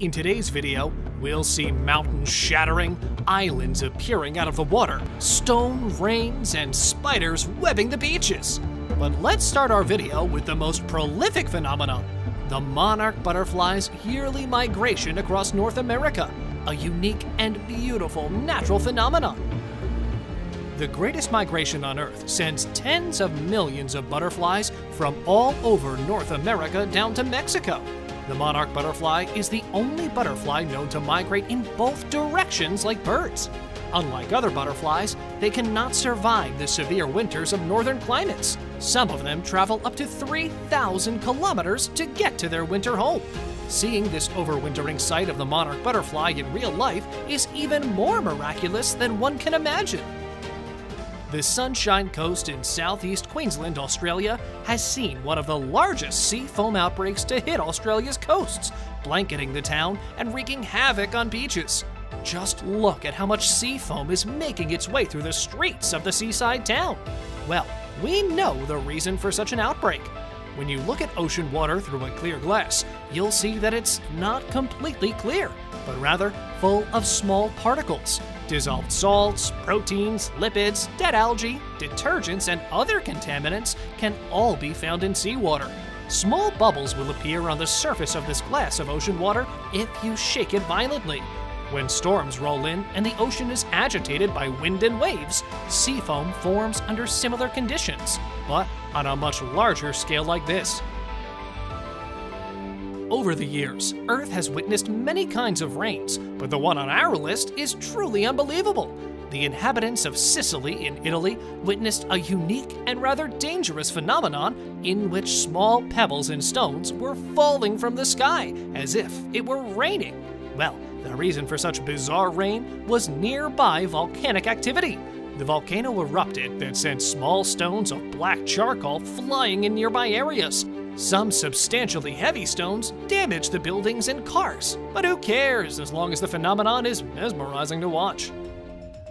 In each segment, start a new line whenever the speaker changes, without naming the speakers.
In today's video, we'll see mountains shattering, islands appearing out of the water, stone rains, and spiders webbing the beaches. But let's start our video with the most prolific phenomenon, the monarch butterfly's yearly migration across North America, a unique and beautiful natural phenomenon. The greatest migration on Earth sends tens of millions of butterflies from all over North America down to Mexico. The monarch butterfly is the only butterfly known to migrate in both directions like birds. Unlike other butterflies, they cannot survive the severe winters of northern climates. Some of them travel up to 3,000 kilometers to get to their winter home. Seeing this overwintering sight of the monarch butterfly in real life is even more miraculous than one can imagine. The Sunshine Coast in southeast Queensland, Australia, has seen one of the largest sea foam outbreaks to hit Australia's coasts, blanketing the town and wreaking havoc on beaches. Just look at how much sea foam is making its way through the streets of the seaside town. Well, we know the reason for such an outbreak. When you look at ocean water through a clear glass, you'll see that it's not completely clear, but rather full of small particles. Dissolved salts, proteins, lipids, dead algae, detergents, and other contaminants can all be found in seawater. Small bubbles will appear on the surface of this glass of ocean water if you shake it violently. When storms roll in and the ocean is agitated by wind and waves, sea foam forms under similar conditions, but on a much larger scale like this. Over the years, Earth has witnessed many kinds of rains, but the one on our list is truly unbelievable. The inhabitants of Sicily in Italy witnessed a unique and rather dangerous phenomenon in which small pebbles and stones were falling from the sky as if it were raining. Well, the reason for such bizarre rain was nearby volcanic activity. The volcano erupted that sent small stones of black charcoal flying in nearby areas. Some substantially heavy stones damaged the buildings and cars, but who cares as long as the phenomenon is mesmerizing to watch.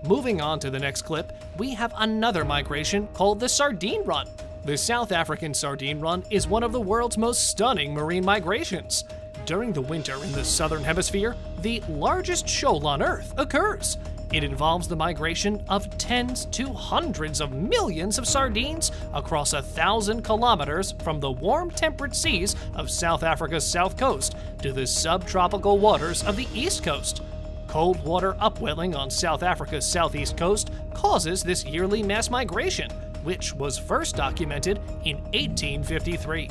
Moving on to the next clip, we have another migration called the sardine run. The South African sardine run is one of the world's most stunning marine migrations. During the winter in the southern hemisphere, the largest shoal on Earth occurs. It involves the migration of tens to hundreds of millions of sardines across 1,000 kilometers from the warm temperate seas of South Africa's south coast to the subtropical waters of the east coast. Cold water upwelling on South Africa's southeast coast causes this yearly mass migration, which was first documented in 1853.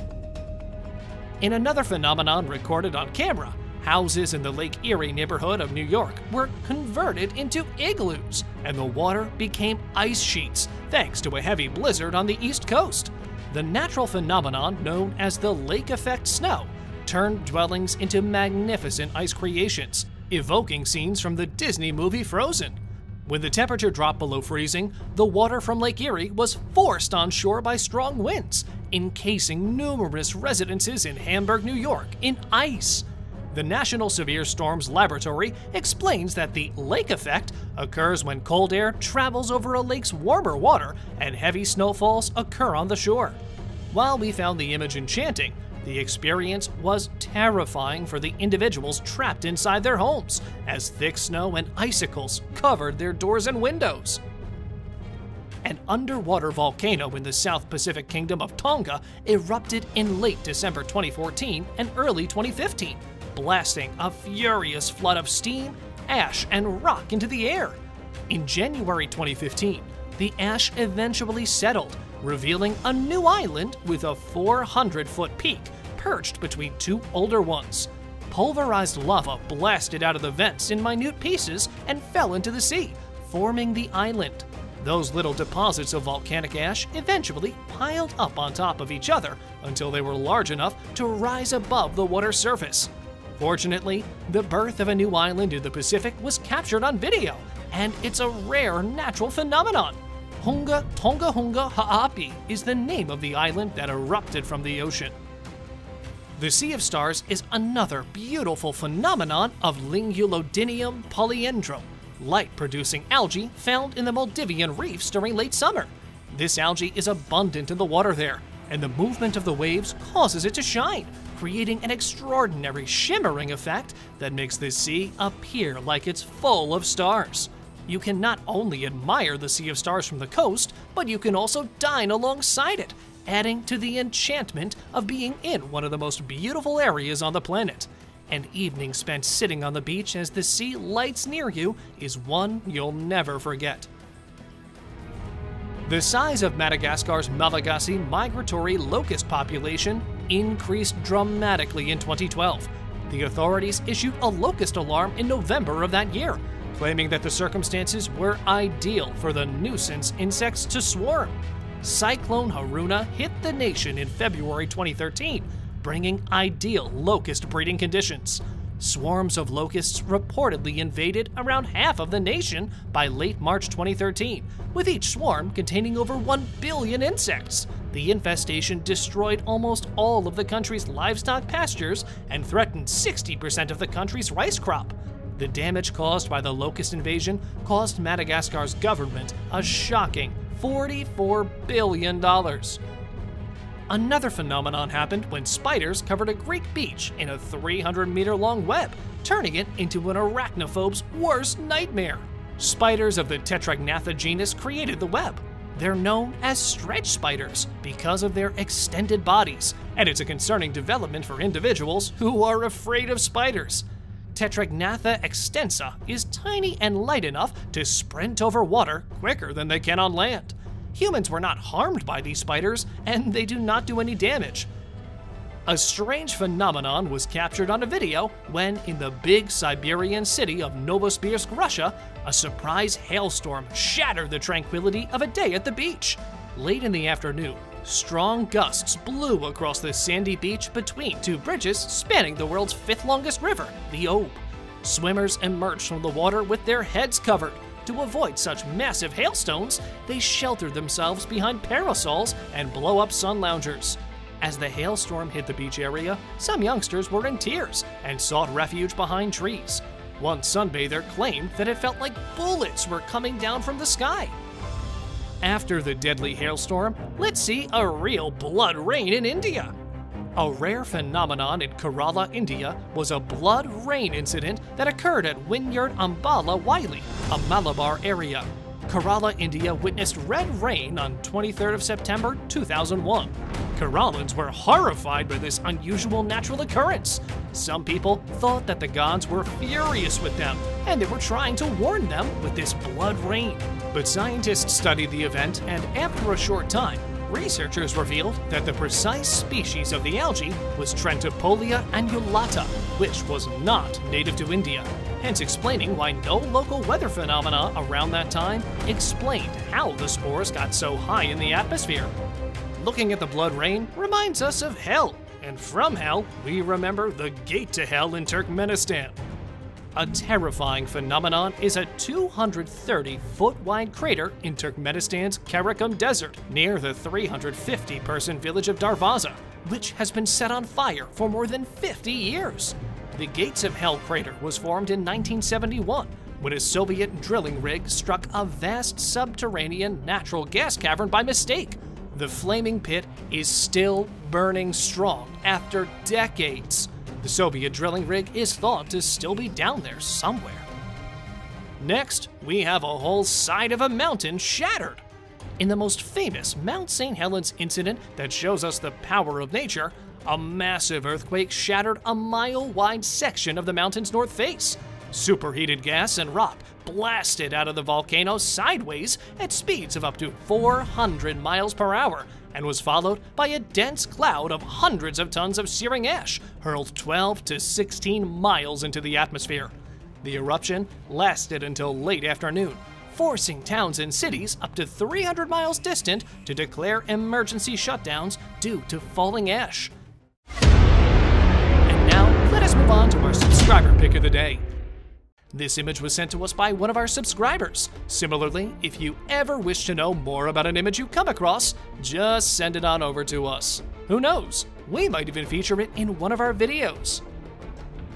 In another phenomenon recorded on camera, houses in the Lake Erie neighborhood of New York were converted into igloos, and the water became ice sheets thanks to a heavy blizzard on the East Coast. The natural phenomenon known as the lake effect snow turned dwellings into magnificent ice creations, evoking scenes from the Disney movie Frozen. When the temperature dropped below freezing, the water from Lake Erie was forced on shore by strong winds, encasing numerous residences in Hamburg, New York, in ice. The National Severe Storms Laboratory explains that the lake effect occurs when cold air travels over a lake's warmer water and heavy snowfalls occur on the shore. While we found the image enchanting, the experience was terrifying for the individuals trapped inside their homes, as thick snow and icicles covered their doors and windows. An underwater volcano in the South Pacific Kingdom of Tonga erupted in late December 2014 and early 2015. Blasting a furious flood of steam, ash, and rock into the air. In January 2015, the ash eventually settled, revealing a new island with a 400-foot peak perched between two older ones. Pulverized lava blasted out of the vents in minute pieces and fell into the sea, forming the island. Those little deposits of volcanic ash eventually piled up on top of each other until they were large enough to rise above the water's surface. Fortunately, the birth of a new island in the Pacific was captured on video, and it's a rare natural phenomenon. TONGA-HUNGA Ha'api is the name of the island that erupted from the ocean. The Sea of Stars is another beautiful phenomenon of Lingulodinium polyendrum, light-producing algae found in the Maldivian reefs during late summer. This algae is abundant in the water there, and the movement of the waves causes it to shine, creating an extraordinary shimmering effect that makes the sea appear like it's full of stars. You can not only admire the Sea of Stars from the coast, but you can also dine alongside it, adding to the enchantment of being in one of the most beautiful areas on the planet. An evening spent sitting on the beach as the sea lights near you is one you'll never forget. The size of Madagascar's Malagasy migratory locust population increased dramatically in 2012. The authorities issued a locust alarm in November of that year, claiming that the circumstances were ideal for the nuisance insects to swarm. Cyclone Haruna hit the nation in February 2013, bringing ideal locust breeding conditions. Swarms of locusts reportedly invaded around half of the nation by late March 2013, with each swarm containing over 1 billion insects. The infestation destroyed almost all of the country's livestock pastures and threatened 60% of the country's rice crop. The damage caused by the locust invasion cost Madagascar's government a shocking $44 billion. Another phenomenon happened when spiders covered a Greek beach in a 300-meter-long web, turning it into an arachnophobe's worst nightmare. Spiders of the Tetragnatha genus created the web. They're known as stretch spiders because of their extended bodies, and it's a concerning development for individuals who are afraid of spiders. Tetragnatha extensa is tiny and light enough to sprint over water quicker than they can on land. Humans were not harmed by these spiders, and they do not do any damage. A strange phenomenon was captured on a video when, in the big Siberian city of Novosibirsk, Russia, a surprise hailstorm shattered the tranquility of a day at the beach. Late in the afternoon, strong gusts blew across the sandy beach between two bridges spanning the world's fifth longest river, the Ob. Swimmers emerged from the water with their heads covered. To avoid such massive hailstones, they sheltered themselves behind parasols and blow-up sun loungers. As the hailstorm hit the beach area, some youngsters were in tears and sought refuge behind trees. One sunbather claimed that it felt like bullets were coming down from the sky. After the deadly hailstorm, let's see a real blood rain in India. A rare phenomenon in Kerala, India, was a blood rain incident that occurred at Wynyard Ambala Wylie, a Malabar area. Kerala, India witnessed red rain on 23rd of September 2001. Keralans were horrified by this unusual natural occurrence. Some people thought that the gods were furious with them, and they were trying to warn them with this blood rain. But scientists studied the event, and after a short time, researchers revealed that the precise species of the algae was Trentopolia annulata, which was not native to India, hence explaining why no local weather phenomena around that time explained how the spores got so high in the atmosphere. Looking at the blood rain reminds us of hell, and from hell, we remember the gate to hell in Turkmenistan. A terrifying phenomenon is a 230-foot-wide crater in Turkmenistan's Karakum Desert, near the 350-person village of Darvaza, which has been set on fire for more than 50 years. The Gates of Hell crater was formed in 1971, when a Soviet drilling rig struck a vast subterranean natural gas cavern by mistake. The flaming pit is still burning strong after decades. The Soviet drilling rig is thought to still be down there somewhere. Next, we have a whole side of a mountain shattered. In the most famous Mount St. Helens incident that shows us the power of nature, a massive earthquake shattered a mile-wide section of the mountain's north face. Superheated gas and rock blasted out of the volcano sideways at speeds of up to 400 miles per hour, and was followed by a dense cloud of hundreds of tons of searing ash hurled 12 to 16 miles into the atmosphere. The eruption lasted until late afternoon, forcing towns and cities up to 300 miles distant to declare emergency shutdowns due to falling ash. And now, let us move on to our subscriber pick of the day. This image was sent to us by one of our subscribers. Similarly, if you ever wish to know more about an image you come across, just send it on over to us. Who knows, we might even feature it in one of our videos.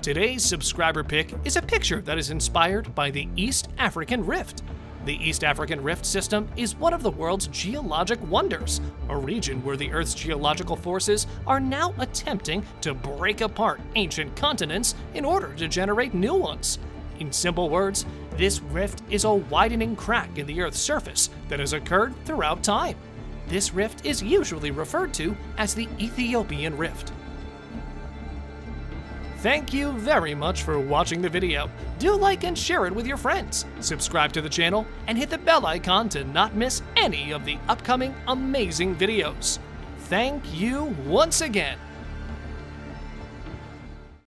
Today's subscriber pick is a picture that is inspired by the East African Rift. The East African Rift System is one of the world's geologic wonders, a region where the Earth's geological forces are now attempting to break apart ancient continents in order to generate new ones. In simple words, this rift is a widening crack in the Earth's surface that has occurred throughout time. This rift is usually referred to as the Ethiopian Rift. Thank you very much for watching the video. Do like and share it with your friends. Subscribe to the channel and hit the bell icon to not miss any of the upcoming amazing videos. Thank you once again.